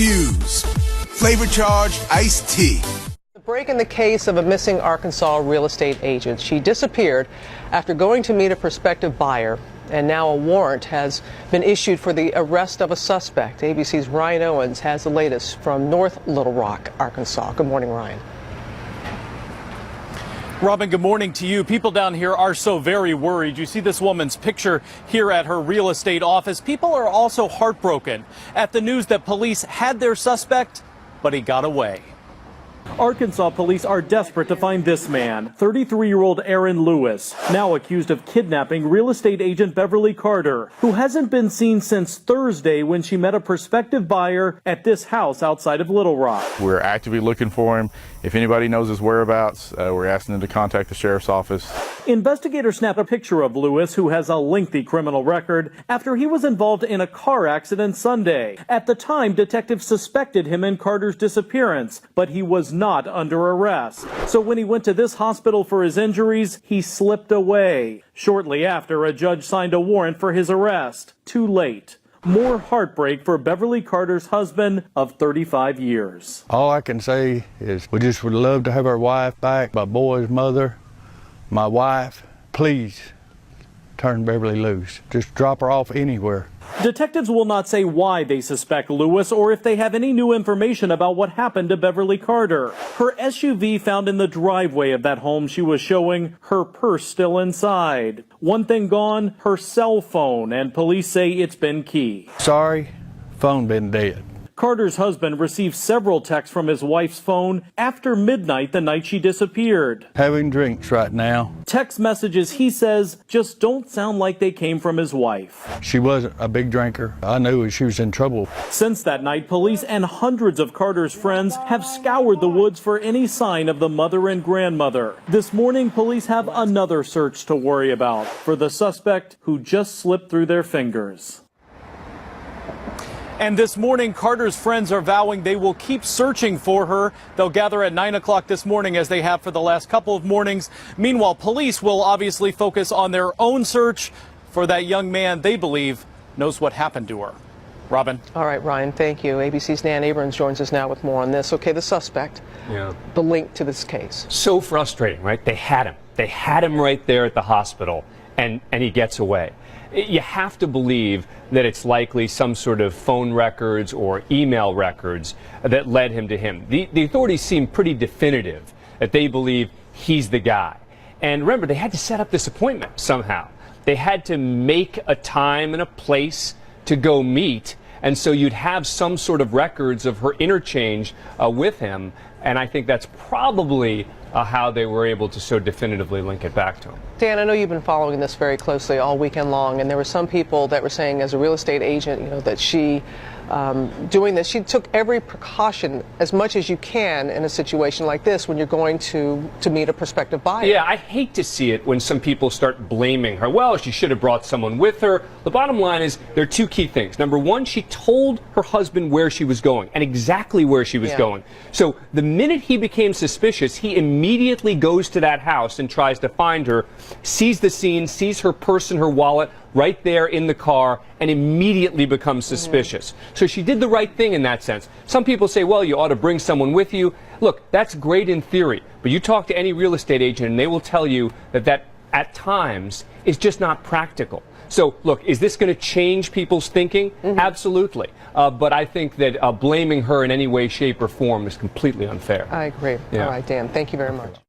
Fuse, flavor charged iced tea. The break in the case of a missing Arkansas real estate agent. She disappeared after going to meet a prospective buyer, and now a warrant has been issued for the arrest of a suspect. ABC's Ryan Owens has the latest from North Little Rock, Arkansas. Good morning, Ryan. Robin, good morning to you. People down here are so very worried. You see this woman's picture here at her real estate office. People are also heartbroken at the news that police had their suspect, but he got away. Arkansas police are desperate to find this man, 33-year-old Aaron Lewis, now accused of kidnapping real estate agent Beverly Carter, who hasn't been seen since Thursday when she met a prospective buyer at this house outside of Little Rock. We're actively looking for him. If anybody knows his whereabouts, we're asking them to contact the sheriff's office. Investigators snapped a picture of Lewis, who has a lengthy criminal record, after he was involved in a car accident Sunday. At the time, detectives suspected him in Carter's disappearance, but he was not under arrest. So when he went to this hospital for his injuries, he slipped away. Shortly after, a judge signed a warrant for his arrest. Too late. More heartbreak for Beverly Carter's husband of 35 years. All I can say is we just would love to have our wife back, my boy's mother, my wife. Please turn Beverly loose. Just drop her off anywhere. Detectives will not say why they suspect Lewis or if they have any new information about what happened to Beverly Carter. Her SUV found in the driveway of that home she was showing, her purse still inside. One thing gone, her cell phone, and police say it's been key. Sorry, phone been dead. Carter's husband received several texts from his wife's phone after midnight the night she disappeared. Having drinks right now. Text messages, he says, just don't sound like they came from his wife. She wasn't a big drinker. I knew she was in trouble. Since that night, police and hundreds of Carter's friends have scoured the woods for any sign of the mother and grandmother. This morning, police have another search to worry about for the suspect who just slipped through their fingers. And this morning, Carter's friends are vowing they will keep searching for her. They'll gather at 9 o'clock this morning, as they have for the last couple of mornings. Meanwhile, police will obviously focus on their own search for that young man they believe knows what happened to her. Robin. All right, Ryan, thank you. ABC's Dan Abrams joins us now with more on this. Okay, the suspect, the link to this case. So frustrating, right? They had him. They had him right there at the hospital, and he gets away. You have to believe that it's likely some sort of phone records or email records that led him to him. The authorities seem pretty definitive that they believe he's the guy. And remember, they had to set up this appointment somehow. They had to make a time and a place to go meet, and so you'd have some sort of records of her interchange with him, and I think that's probably how they were able to so definitively link it back to him. Dan, I know you've been following this very closely all weekend long, and there were some people that were saying, as a real estate agent, you know, that she, doing this, she took every precaution as much as you can in a situation like this when you're going to meet a prospective buyer. Yeah, I hate to see it when some people start blaming her. Well, she should have brought someone with her. The bottom line is there are two key things. Number one, she told her husband where she was going and exactly where she was going. So the minute he became suspicious, he immediately goes to that house and tries to find her, sees the scene, sees her purse and her wallet right there in the car, and immediately becomes suspicious. So she did the right thing in that sense. Some people say, well, you ought to bring someone with you. Look, that's great in theory, but you talk to any real estate agent and they will tell you that at times is just not practical. So, look, is this going to change people's thinking? Absolutely. But I think that blaming her in any way, shape, or form is completely unfair. I agree. All right, Dan, thank you very much.